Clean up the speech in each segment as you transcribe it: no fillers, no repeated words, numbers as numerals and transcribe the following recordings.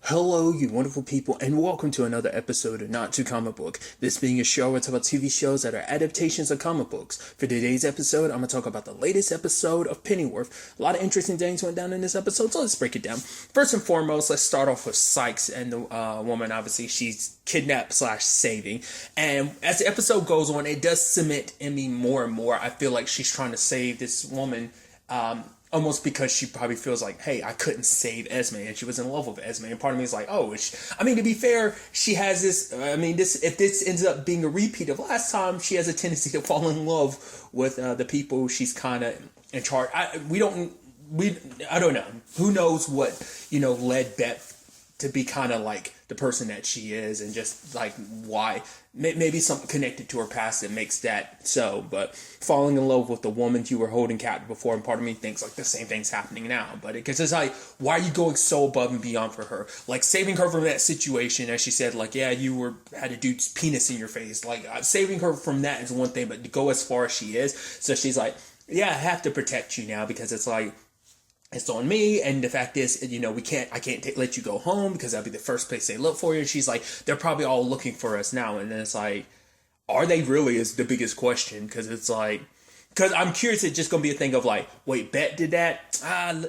Hello, you wonderful people, and welcome to another episode of Not Too Comic Book. This being a show where I talk about TV shows that are adaptations of comic books. For today's episode, I'm going to talk about the latest episode of Pennyworth. A lot of interesting things went down in this episode, so let's break it down. First and foremost, let's start off with Sykes and the woman. Obviously, she's kidnapped / saving. And as the episode goes on, it does cement in me more and more. I feel like she's trying to save this woman, almost because she probably feels like, hey, I couldn't save Esme, and she was in love with Esme. And part of me is like, oh, to be fair, she has this. If this ends up being a repeat of last time, she has a tendency to fall in love with the people she's kind of in charge. I don't know. Who knows what led Beth to be kind of like the person that she is, and just like why. Maybe something connected to her past that makes that so, but falling in love with the woman you were holding captive before, and part of me thinks like the same thing's happening now. But because it's like, why are you going so above and beyond for her? Like saving her from that situation, as she said, like, yeah, you had a dude's penis in your face. Like saving her from that is one thing, but to go as far as she is, so she's like, yeah, I have to protect you now because it's like, it's on me, and the fact is, I can't let you go home because that'll be the first place they look for you. And she's like, they're probably all looking for us now. And then it's like, are they really, is the biggest question, because it's like, because I'm curious, it's just going to be a thing of like, wait, Bet did that?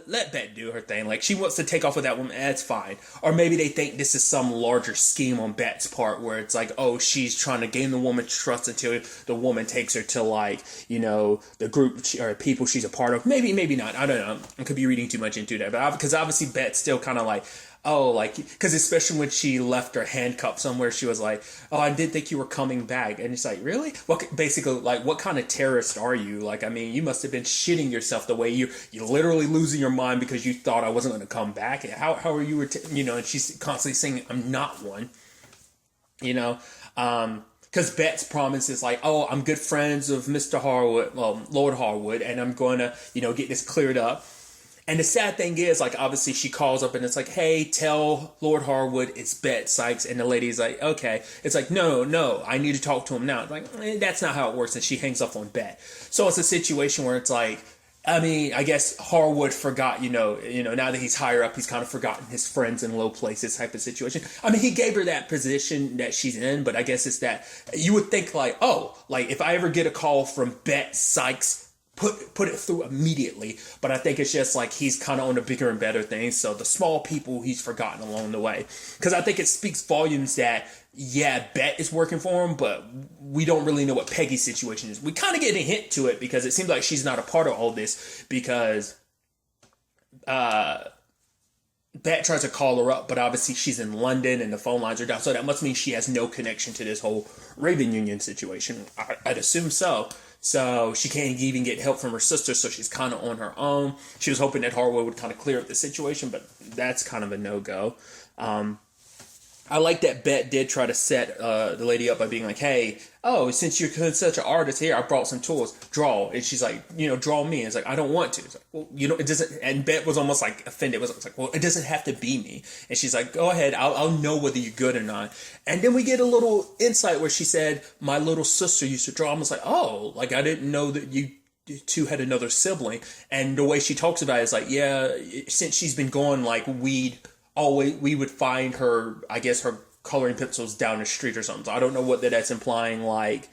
Let Bet do her thing. Like, she wants to take off with that woman, that's fine. Or maybe they think this is some larger scheme on Bet's part where it's like, oh, she's trying to gain the woman's trust until the woman takes her to like, the group or people she's a part of. Maybe not. I don't know. I could be reading too much into that. But because obviously Bet's still kind of like, oh, like, because especially when she left her handcuffed somewhere, she was like, oh, I didn't think you were coming back. And it's like, really? Basically, like, what kind of terrorist are you? Like, I mean, you must have been shitting yourself the way you're literally losing your mind because you thought I wasn't going to come back. How are you, and she's constantly saying, I'm not one, because Bet's promise is like, oh, I'm good friends of Mr. Harwood, Lord Harwood, and I'm going to, get this cleared up. And the sad thing is, like, obviously she calls up and it's like, hey, tell Lord Harwood it's Bet Sykes. And the lady's like, okay. It's like, no, I need to talk to him now. It's like, that's not how it works. And she hangs up on Bet. So it's a situation where it's like, I guess Harwood forgot, now that he's higher up, he's kind of forgotten his friends in low places type of situation. He gave her that position that she's in, but I guess it's that you would think like, oh, like if I ever get a call from Bet Sykes, put it through immediately. But I think it's just like he's kind of on the bigger and better things, so the small people he's forgotten along the way, because I think it speaks volumes that Bet is working for him, but we don't really know what Peggy's situation is. We kind of get a hint to it because it seems like she's not a part of all this, because Bet tries to call her up, but obviously she's in London and the phone lines are down, so that must mean she has no connection to this whole Raven Union situation. I'd assume so. So she can't even get help from her sister, so she's kind of on her own. She was hoping that Harwood would kind of clear up the situation, but that's kind of a no-go. I like that Bet did try to set the lady up by being like, hey, oh, since you're such an artist here, I brought some tools. Draw. And she's like, draw me. And it's like, I don't want to. It's like, well, it doesn't. And Bet was almost like offended. It was like, well, it doesn't have to be me. And she's like, go ahead. I'll know whether you're good or not. And then we get a little insight where she said, my little sister used to draw. I was like, oh, like I didn't know that you two had another sibling. And the way she talks about it is like, yeah, since she's been gone, like we would find her, I guess, her coloring pencils down the street or something. So I don't know what that's implying. Like,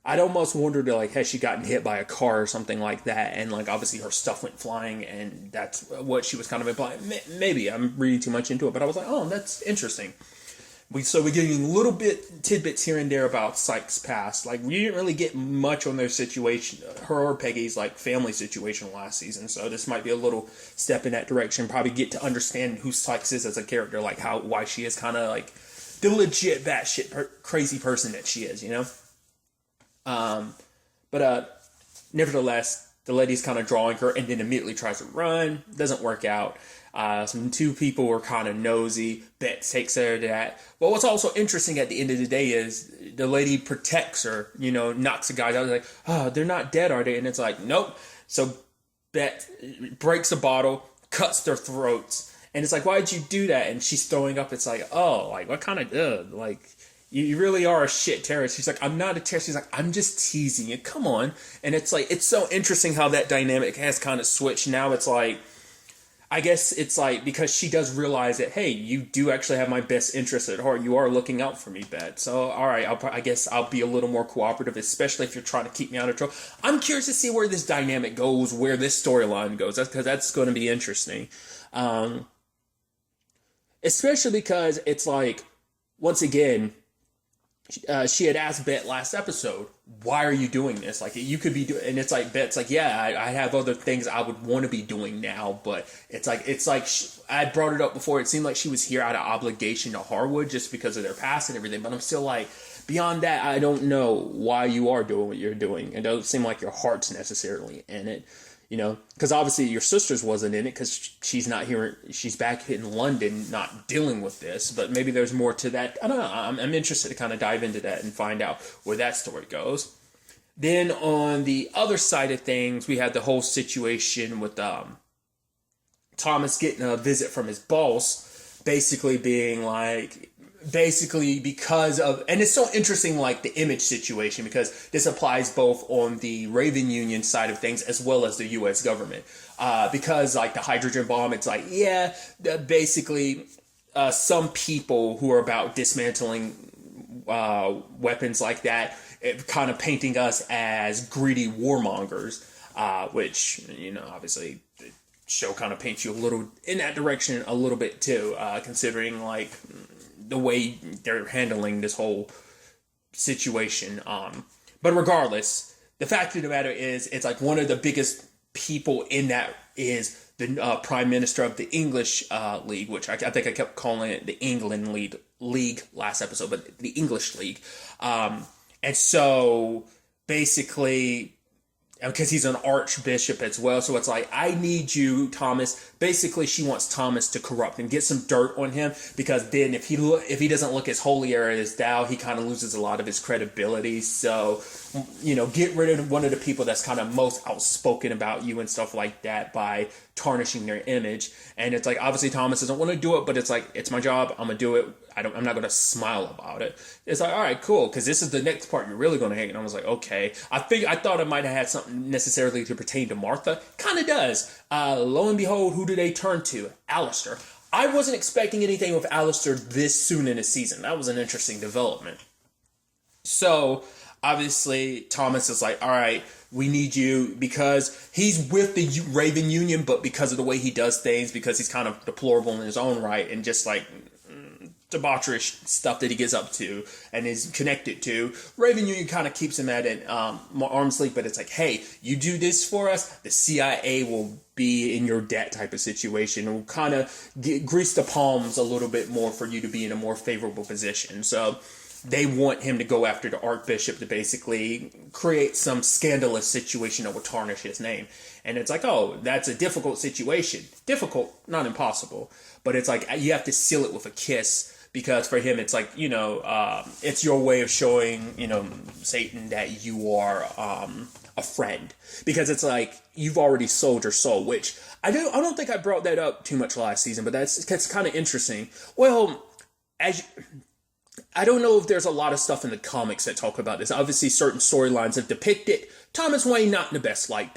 I'd almost wondered, like, has she gotten hit by a car or something like that? And, like, obviously her stuff went flying, and that's what she was kind of implying. Maybe I'm reading too much into it, but I was like, oh, that's interesting. So we're getting little tidbits here and there about Sykes' past. Like, we didn't really get much on their situation, her or Peggy's, like, family situation last season. So this might be a little step in that direction. Probably get to understand who Sykes is as a character, like why she is kind of like the legit batshit crazy person that she is, But nevertheless, the lady's kind of drawing her and then immediately tries to run. Doesn't work out. Some two people were kind of nosy. Bet takes her to that. But what's also interesting at the end of the day is the lady protects her, knocks the guys out. Like, oh, they're not dead, are they? And it's like, nope. So Bet breaks a bottle, cuts their throats. And it's like, why'd you do that? And she's throwing up. It's like, oh, like, what kind of, like, you really are a shit terrorist. She's like, I'm not a terrorist. She's like, I'm just teasing you. Come on. And it's like, it's so interesting how that dynamic has kind of switched. Now it's like, I guess it's like, because she does realize that, hey, you do actually have my best interest at heart. You are looking out for me, Bet. So, all right, I guess I'll be a little more cooperative, especially if you're trying to keep me out of trouble. I'm curious to see where this dynamic goes, where this storyline goes. Because that's going to be interesting. Especially because it's like, once again, she had asked Bet last episode, why are you doing this? Like, you could be doing, and it's like, Bet's like, yeah, I have other things I would want to be doing now, but it's like I brought it up before. It seemed like she was here out of obligation to Harwood just because of their past and everything, but I'm still like, beyond that, I don't know why you are doing what you're doing. It doesn't seem like your heart's necessarily in it. You know, because obviously your sister's wasn't in it because she's not here. She's back in London, not dealing with this. But maybe there's more to that. I don't know. I'm interested to kind of dive into that and find out where that story goes. Then on the other side of things, we had the whole situation with Thomas getting a visit from his boss, basically being like, because of, and it's so interesting, like the image situation, because this applies both on the Raven Union side of things as well as the U.S. government. Because like the hydrogen bomb, it's like, yeah, basically some people who are about dismantling weapons like that, kind of painting us as greedy warmongers, which, you know, obviously the show kind of paints you a little in that direction a little bit too, considering like the way they're handling this whole situation. But regardless, the fact of the matter is, it's like one of the biggest people in that is the Prime Minister of the English League, which I think I kept calling it the England League last episode, but the English League. And so basically, because he's an archbishop as well, so it's like, I need you, Thomas. Basically, she wants Thomas to corrupt and get some dirt on him, because then if he doesn't look as holy as thou, he kind of loses a lot of his credibility. So, you know, get rid of one of the people that's kind of most outspoken about you and stuff like that by tarnishing their image. And it's like, obviously Thomas doesn't want to do it, but it's like, it's my job, I'm gonna do it. I'm not going to smile about it. It's like, all right, cool, because this is the next part you're really going to hate. And I was like, okay. I thought it might have had something necessarily to pertain to Martha. Kind of does. Lo and behold, who do they turn to? Alistair. I wasn't expecting anything with Alistair this soon in a season. That was an interesting development. So, obviously, Thomas is like, all right, we need you, because he's with the Raven Union, but because of the way he does things, because he's kind of deplorable in his own right, and just like debaucherish stuff that he gets up to and is connected to, Raven Union kind of keeps him at an arm's length. But it's like, hey, you do this for us, the CIA will be in your debt type of situation. It will kind of grease the palms a little bit more for you to be in a more favorable position. So they want him to go after the Archbishop to basically create some scandalous situation that will tarnish his name. And it's like, oh, that's a difficult situation. Difficult, not impossible. But it's like, you have to seal it with a kiss, because for him, it's like, you know, it's your way of showing, you know, Satan that you are a friend. Because it's like, you've already sold your soul, which I don't think I brought that up too much last season, but that's kind of interesting. Well, I don't know if there's a lot of stuff in the comics that talk about this. Obviously, certain storylines have depicted Thomas Wayne not in the best light.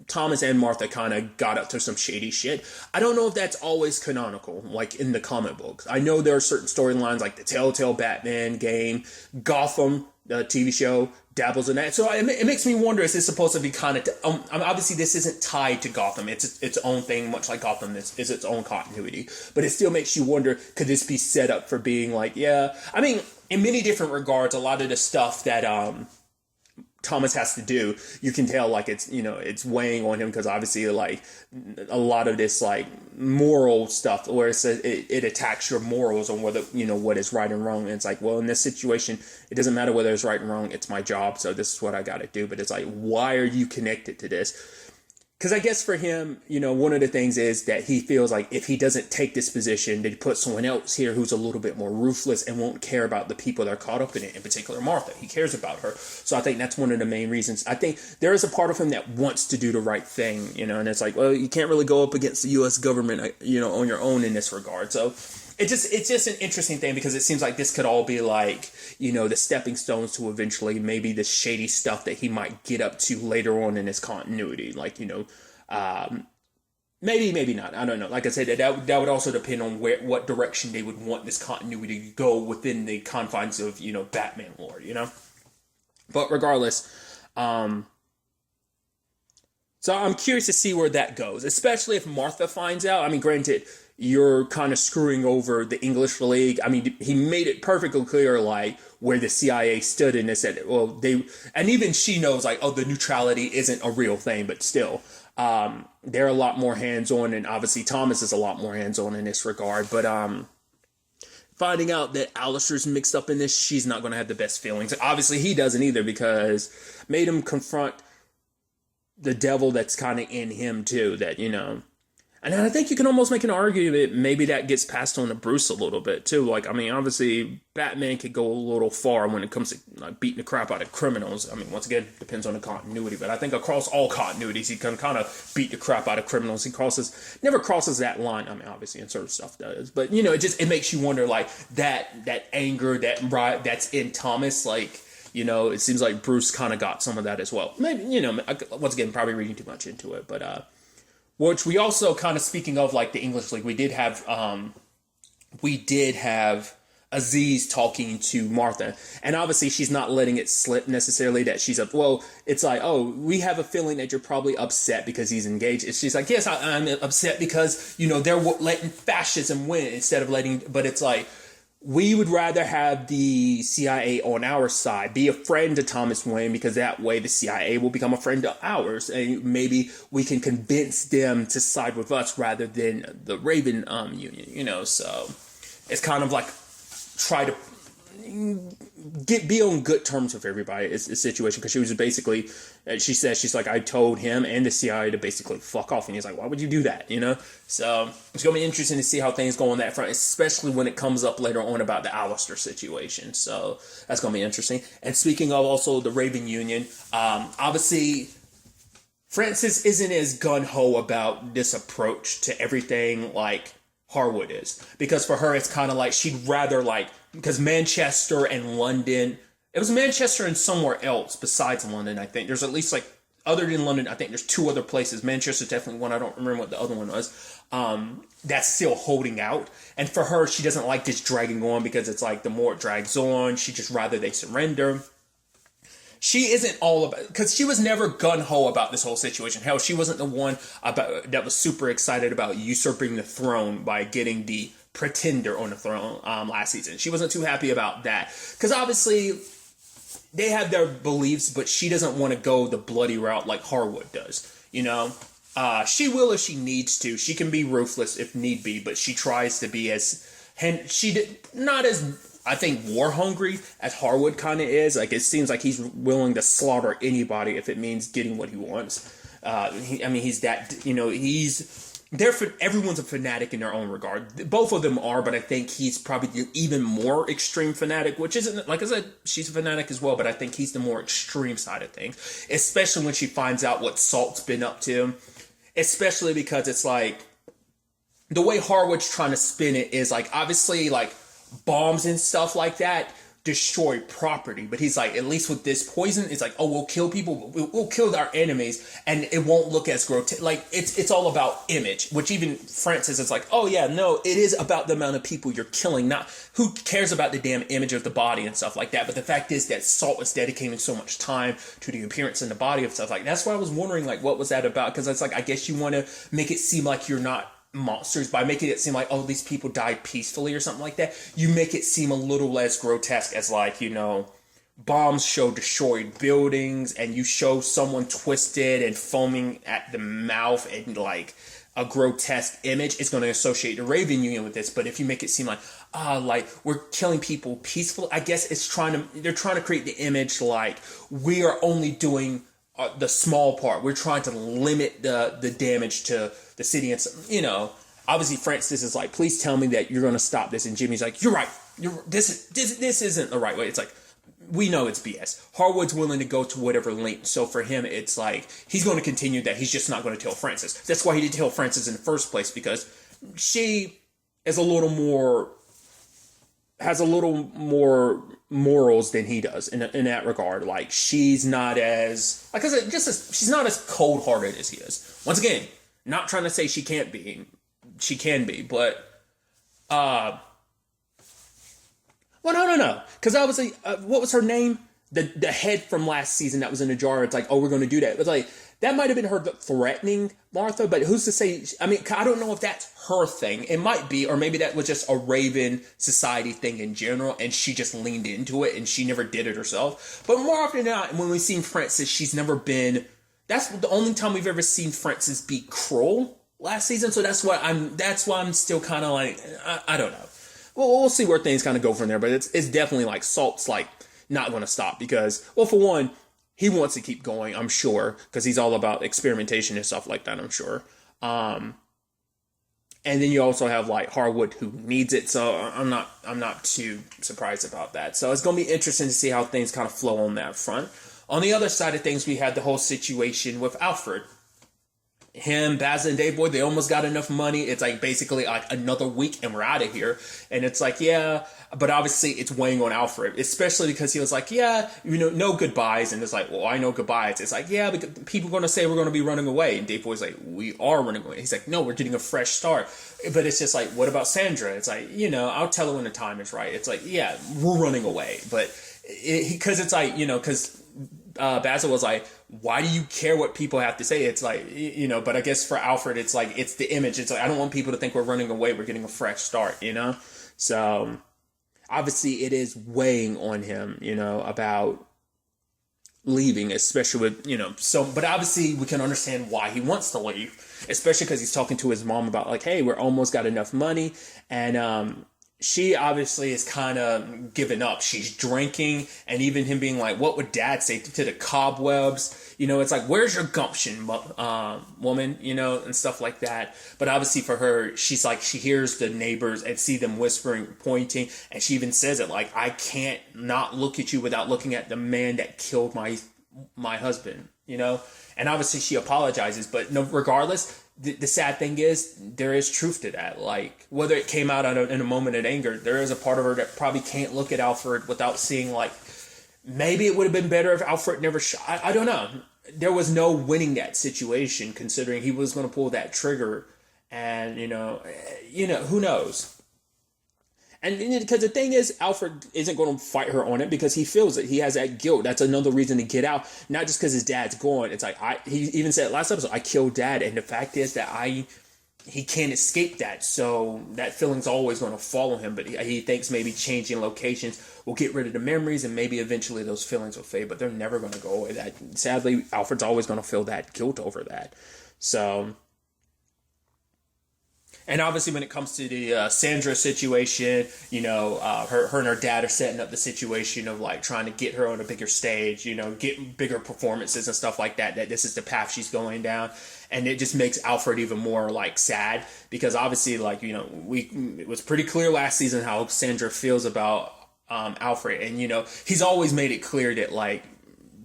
Thomas and Martha kind of got up to some shady shit. I don't know if that's always canonical, like in the comic books. I know there are certain storylines, like the Telltale Batman game, Gotham, the TV show, dabbles in that. So it makes me wonder, is this supposed to be kind of... obviously, this isn't tied to Gotham. It's its own thing, much like Gotham is its own continuity. But it still makes you wonder, could this be set up for being like, yeah... I mean, in many different regards, a lot of the stuff that... Thomas has to do, you can tell, like, it's, you know, it's weighing on him, because obviously, like, a lot of this, like, moral stuff where it attacks your morals on whether, you know, what is right and wrong. And it's like, well, in this situation, it doesn't matter whether it's right and wrong, it's my job, so this is what I gotta do. But it's like, why are you connected to this? Because I guess for him, you know, one of the things is that he feels like if he doesn't take this position, they put someone else here who's a little bit more ruthless and won't care about the people that are caught up in it, in particular Martha. He cares about her. So I think that's one of the main reasons. I think there is a part of him that wants to do the right thing, you know, and it's like, well, you can't really go up against the U.S. government, you know, on your own in this regard. So it's just an interesting thing, because it seems like this could all be like, you know, the stepping stones to eventually maybe the shady stuff that he might get up to later on in his continuity. Like, you know, maybe not. I don't know. Like I said, that would also depend on what direction they would want this continuity to go within the confines of, Batman lore, But regardless, so I'm curious to see where that goes, especially if Martha finds out. I mean, granted, you're kind of screwing over the English League. I mean, he made it perfectly clear, like, where the CIA stood in this. And even she knows, like, oh, the neutrality isn't a real thing, but still, they're a lot more hands-on, and obviously Thomas is a lot more hands-on in this regard. But finding out that Alistair's mixed up in this, she's not going to have the best feelings. Obviously, he doesn't either, because made him confront the devil that's kind of in him too, that, and I think you can almost make an argument maybe that gets passed on to Bruce a little bit too. Like, I mean, obviously Batman could go a little far when it comes to like beating the crap out of criminals. I mean, once again, depends on the continuity, but I think across all continuities, he can kind of beat the crap out of criminals. He never crosses that line. I mean, obviously in certain stuff does, but it makes you wonder, like, that anger that's in Thomas, like, it seems like Bruce kind of got some of that as well. Maybe, once again, probably reading too much into it, but, which we also kind of, speaking of like the English League, we did have Aziz talking to Martha, and obviously she's not letting it slip necessarily that she's it's like, oh, we have a feeling that you're probably upset because he's engaged. And she's like, yes, I'm upset because, they're letting fascism win instead of but it's like, we would rather have the CIA on our side, be a friend to Thomas Wayne, because that way the CIA will become a friend to ours, and maybe we can convince them to side with us rather than the Raven Union, so it's kind of like try to be on good terms with everybody. It's a situation, because she was basically, she says, she's like, I told him and the CIA to basically fuck off, and he's like, why would you do that, So it's gonna be interesting to see how things go on that front, especially when it comes up later on about the Alistair situation. So that's gonna be interesting. And speaking of also the Raven Union, obviously Frances isn't as gun-ho about this approach to everything like Harwood is, because for her it's kind of like she'd rather, like, because Manchester and London, it was Manchester and somewhere else besides London, I think there's at least, like, other than London, I think there's two other places. Manchester's definitely one, I don't remember what the other one was, that's still holding out. And for her, she doesn't like this dragging on, because it's like the more it drags on, she just rather they surrender. She isn't all about, because she was never gun-ho about this whole situation. Hell, she wasn't the one that was super excited about usurping the throne by getting the Pretender on the throne last season. She wasn't too happy about that, because obviously they have their beliefs, but she doesn't want to go the bloody route like Harwood does. She will if she needs to. She can be ruthless if need be, but she tries to be not as, I think, war hungry as Harwood kind of is. Like, it seems like he's willing to slaughter anybody if it means getting what he wants. He's that, everyone's a fanatic in their own regard. Both of them are, but I think he's probably the even more extreme fanatic, which isn't, like I said, she's a fanatic as well, but I think he's the more extreme side of things, especially when she finds out what Salt's been up to, especially because it's like, the way Harwood's trying to spin it is like, obviously, like, bombs and stuff like that destroy property, but he's like, at least with this poison, it's like, oh, we'll kill people, we'll kill our enemies, and it won't look as grotesque. Like, it's all about image, which even Francis is like, oh yeah, no, it is about the amount of people you're killing, not who cares about the damn image of the body and stuff like that. But the fact is that Salt is dedicating so much time to the appearance in the body of stuff like that's why I was wondering, like, what was that about? Because it's like, I guess you want to make it seem like you're not monsters by making it seem like, oh, these people died peacefully or something like that. You make it seem a little less grotesque, as like, bombs show destroyed buildings, and you show someone twisted and foaming at the mouth and like a grotesque image. It's going to associate the Raven Union with this. But if you make it seem like, like, we're killing people peacefully, I guess they're trying to create the image like we are only doing the small part. We're trying to limit the damage to the city, and obviously Francis is like, please tell me that you're going to stop this, and Jimmy's like, you're right. This isn't the right way. It's like, we know it's BS. Harwood's willing to go to whatever length. So for him, it's like he's going to continue that. He's just not going to tell Francis. That's why he didn't tell Francis in the first place, because she is has a little more morals than he does in that regard. Like, she's not as, like I said, she's not as cold-hearted as he is. Once again, Not trying to say she can't be. She can be, but well, no. Because I was like, what was her name? The head from last season that was in a jar. It's like, oh, we're going to do that. It was like, that might have been her threatening Martha, but who's to say? I mean, I don't know if that's her thing. It might be, or maybe that was just a Raven society thing in general, and she just leaned into it, and she never did it herself. But more often than not, when we've seen Frances, she's never been. That's the only time we've ever seen Frances be cruel last season. So that's why I'm still kind of like, I don't know. Well, we'll see where things kind of go from there. But it's definitely like Salt's like not going to stop because, well, for one, he wants to keep going, I'm sure, because he's all about experimentation and stuff like that, I'm sure. And then you also have like Harwood who needs it, so I'm not too surprised about that. So it's going to be interesting to see how things kind of flow on that front. On the other side of things, we had the whole situation with Alfred. Him, Basil, and Dave Boy, they almost got enough money. It's like basically like another week and we're out of here. And it's like, yeah, but obviously it's weighing on Alfred, especially because he was like, yeah, no goodbyes. And it's like, well, I know goodbyes. It's like, yeah, but people are going to say we're going to be running away. And Dave Boy's like, we are running away. He's like, no, we're getting a fresh start. But it's just like, what about Sandra? It's like, I'll tell her when the time is right. It's like, yeah, we're running away. But because it's like, because Basil was like, why do you care what people have to say? It's like, but I guess for Alfred, it's like, it's the image. It's like, I don't want people to think we're running away. We're getting a fresh start, So obviously it is weighing on him, about leaving, especially with, but obviously we can understand why he wants to leave, especially because he's talking to his mom about like, hey, we're almost got enough money. And, she obviously is kind of given up. She's drinking, and even him being like, what would dad say to the cobwebs? It's like, where's your gumption, woman? And stuff like that. But obviously for her, she's like, she hears the neighbors and see them whispering, pointing, and she even says it like, I can't not look at you without looking at the man that killed my husband, And obviously she apologizes, but no, regardless, the sad thing is there is truth to that. Like whether it came out in a moment of anger, there is a part of her that probably can't look at Alfred without seeing like, maybe it would have been better if Alfred never shot. I don't know. There was no winning that situation considering he was going to pull that trigger and, who knows? And because the thing is, Alfred isn't going to fight her on it because he feels it. He has that guilt. That's another reason to get out. Not just because his dad's gone. It's like, he even said last episode, I killed dad. And the fact is that he can't escape that. So that feeling's always going to follow him. But he thinks maybe changing locations will get rid of the memories and maybe eventually those feelings will fade. But they're never going to go away. That sadly, Alfred's always going to feel that guilt over that. So... And obviously when it comes to the Sandra situation, her and her dad are setting up the situation of like trying to get her on a bigger stage, get bigger performances and stuff like that this is the path she's going down. And it just makes Alfred even more like sad because obviously like, it was pretty clear last season how Sandra feels about Alfred. And, he's always made it clear that like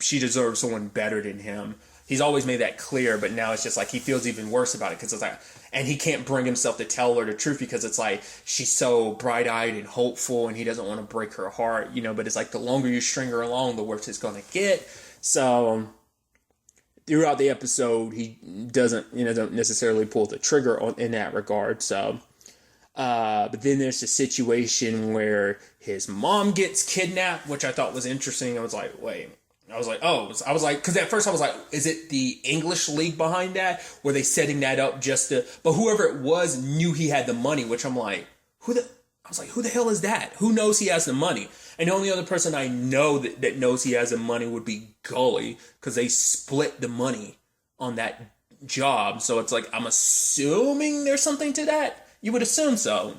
she deserves someone better than him. He's always made that clear, but now it's just like he feels even worse about it because it's like, and he can't bring himself to tell her the truth because it's like she's so bright-eyed and hopeful and he doesn't want to break her heart, but it's like the longer you string her along, the worse it's going to get. So throughout the episode, he doesn't necessarily pull the trigger in that regard. So, but then there's the situation where his mom gets kidnapped, which I thought was interesting. I was like, wait. I was like, because at first I was like, is it the English league behind that? Were they setting that up just to, but whoever it was knew he had the money, which I'm like, who the hell is that? Who knows he has the money? And the only other person I know that knows he has the money would be Gully, because they split the money on that job. So it's like, I'm assuming there's something to that. You would assume so.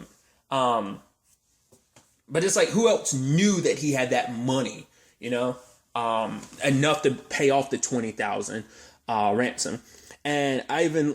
But it's like, who else knew that he had that money, enough to pay off the $20,000 ransom. And I even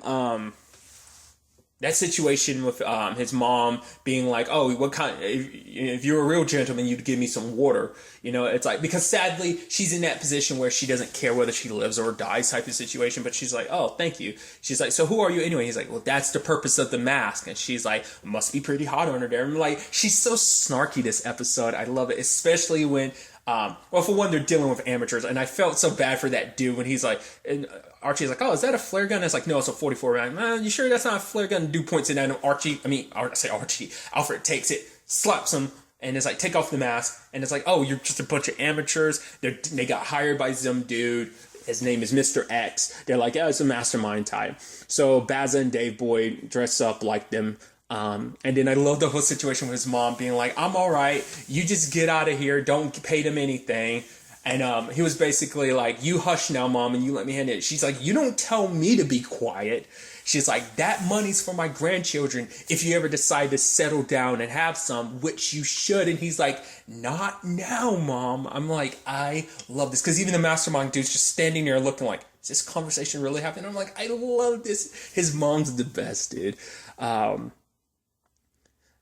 that situation with his mom being like, oh, what kind, if you're a real gentleman, you'd give me some water. It's like, because sadly she's in that position where she doesn't care whether she lives or dies type of situation, but she's like, oh, thank you. She's like, so who are you anyway? He's like, well, that's the purpose of the mask. And she's like, must be pretty hot under there. I'm like, she's so snarky this episode. I love it, especially when Well, for one, they're dealing with amateurs, and I felt so bad for that dude when he's like, and Archie's like, oh, is that a flare gun? It's like, no, it's a 44 round. You sure that's not a flare gun? Dude points it at him. Alfred takes it, slaps him, and it's like, take off the mask. And it's like, oh, you're just a bunch of amateurs. They got hired by some dude. His name is Mr. X. They're like, yeah, it's a mastermind type. So Bazza and Dave Boy dress up like them. And then I love the whole situation with his mom being like, I'm all right. You just get out of here. Don't pay them anything. And he was basically like, you hush now, Mom, and you let me handle it. She's like, you don't tell me to be quiet. She's like, that money's for my grandchildren if you ever decide to settle down and have some, which you should. And he's like, not now, Mom. I'm like, I love this. Because even the mastermind dude's just standing there looking like, is this conversation really happening? I'm like, I love this. His mom's the best, dude.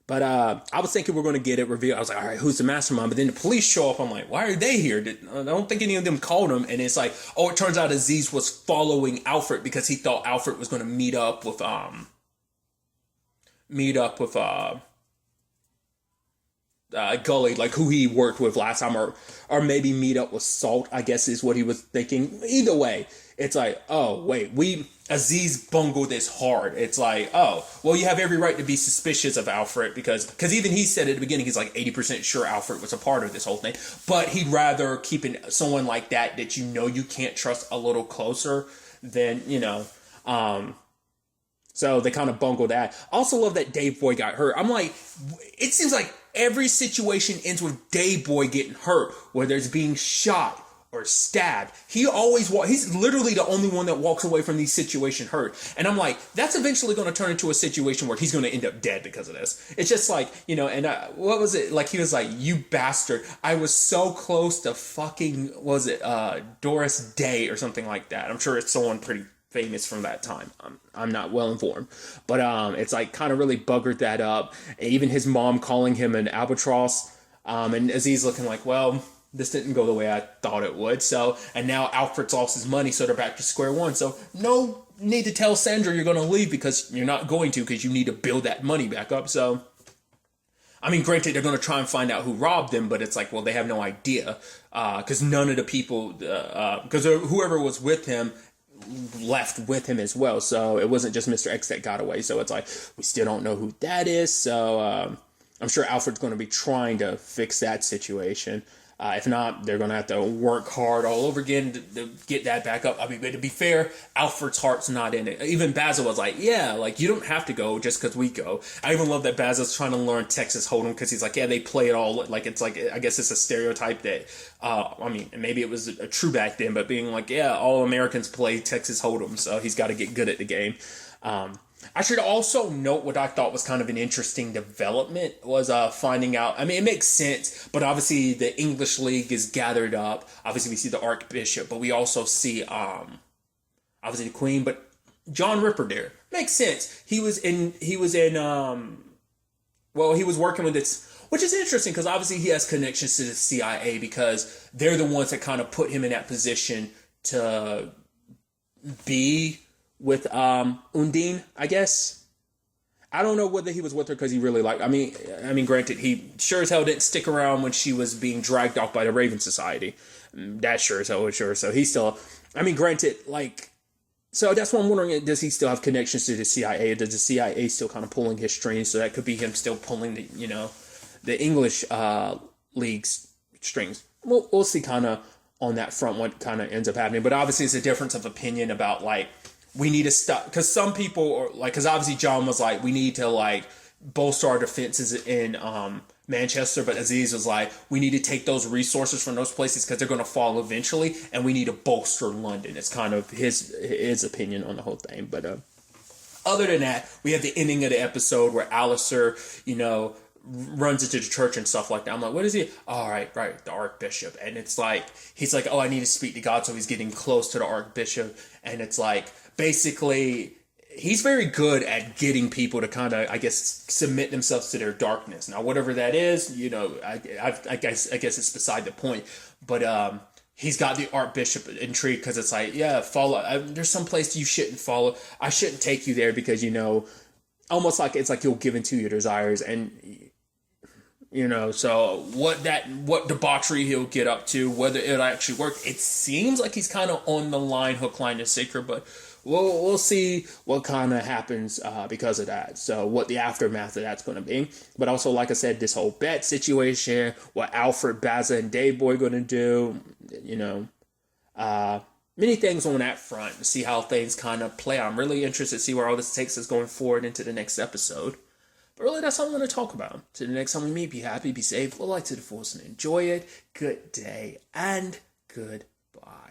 But I was thinking we're going to get it revealed. I was like, all right, who's the mastermind? But then the police show up. I'm like, why are they here? I don't think any of them called him. And it's like, oh, it turns out Aziz was following Alfred because he thought Alfred was going to meet up with Gully, like who he worked with last time, or maybe meet up with Salt, I guess is what he was thinking. Either way, it's like, oh, wait, Aziz bungled this hard. It's like, oh, well, you have every right to be suspicious of Alfred because even he said at the beginning, he's like 80% sure Alfred was a part of this whole thing, but he'd rather keep someone like that you can't trust a little closer than, so they kind of bungled that. I also love that Dave Boy got hurt. I'm like, it seems like every situation ends with Dave Boy getting hurt, whether it's being shot or stabbed. He's literally the only one that walks away from these situations hurt. And I'm like, that's eventually going to turn into a situation where he's going to end up dead because of this. It's just like, what was it? Like, he was like, you bastard. I was so close to fucking, Doris Day or something like that. I'm sure it's someone pretty famous from that time. I'm not well informed, but it's like kind of really buggered that up. And even his mom calling him an albatross, and Aziz looking like, well, this didn't go the way I thought it would. So, and now Alfred's lost his money, so they're back to square one. So no need to tell Sandra you're going to leave because you're not going to, because you need to build that money back up. So, I mean, granted, they're going to try and find out who robbed them, but it's like, well, they have no idea because none of the people, because whoever was with him left with him as well. So it wasn't just Mr. X that got away. So it's like, we still don't know who that is. So I'm sure Alfred's going to be trying to fix that situation. If not, they're going to have to work hard all over again to get that back up. I mean, but to be fair, Alfred's heart's not in it. Even Basil was like, yeah, like, you don't have to go just because we go. I even love that Basil's trying to learn Texas Hold'em because he's like, yeah, they play it all. Like, it's like, I guess it's a stereotype that, I mean, maybe it was a true back then, but being like, yeah, all Americans play Texas Hold'em, so he's got to get good at the game. I should also note what I thought was kind of an interesting development was finding out. I mean, it makes sense, but obviously the English League is gathered up. Obviously, we see the Archbishop, but we also see obviously the Queen. But John Ripper there makes sense. He was working with this, which is interesting because obviously he has connections to the CIA because they're the ones that kind of put him in that position to be with Undine, I guess. I don't know whether he was with her because he really liked. I mean, granted, he sure as hell didn't stick around when she was being dragged off by the Raven Society. That sure as hell was sure. So he's still. I mean, granted, like. So that's what I'm wondering. Does he still have connections to the CIA? Does the CIA still kind of pulling his strings? So that could be him still pulling the English league's strings. We'll see kind of on that front what kind of ends up happening. But obviously, it's a difference of opinion about like. We need to stop because some people are like, because obviously John was like, we need to like bolster our defenses in Manchester, but Aziz was like, we need to take those resources from those places because they're going to fall eventually, and we need to bolster London. It's kind of his opinion on the whole thing. But other than that, we have the ending of the episode where Alistair, runs into the church and stuff like that. I'm like, what is he? Oh, right, the Archbishop. And it's like, he's like, oh, I need to speak to God. So he's getting close to the Archbishop. And it's like, basically, he's very good at getting people to kind of, I guess, submit themselves to their darkness. Now, whatever that is, I guess it's beside the point. But he's got the Archbishop intrigued because it's like, yeah, follow. There's some place you shouldn't follow. I shouldn't take you there because, almost like it's like you'll give into your desires. And So what debauchery he'll get up to, whether it'll actually work. It seems like he's kind of on the line, hook, line, and sinker, but we'll see what kind of happens because of that. So what the aftermath of that's going to be. But also, like I said, this whole bet situation, what Alfred, Baza, and Dave Boy going to do, many things on that front to see how things kind of play out. I'm really interested to see where all this takes us going forward into the next episode. But really, that's all I'm going to talk about. Till the next time we meet, be happy, be safe, live life to the fullest, and enjoy it. Good day and good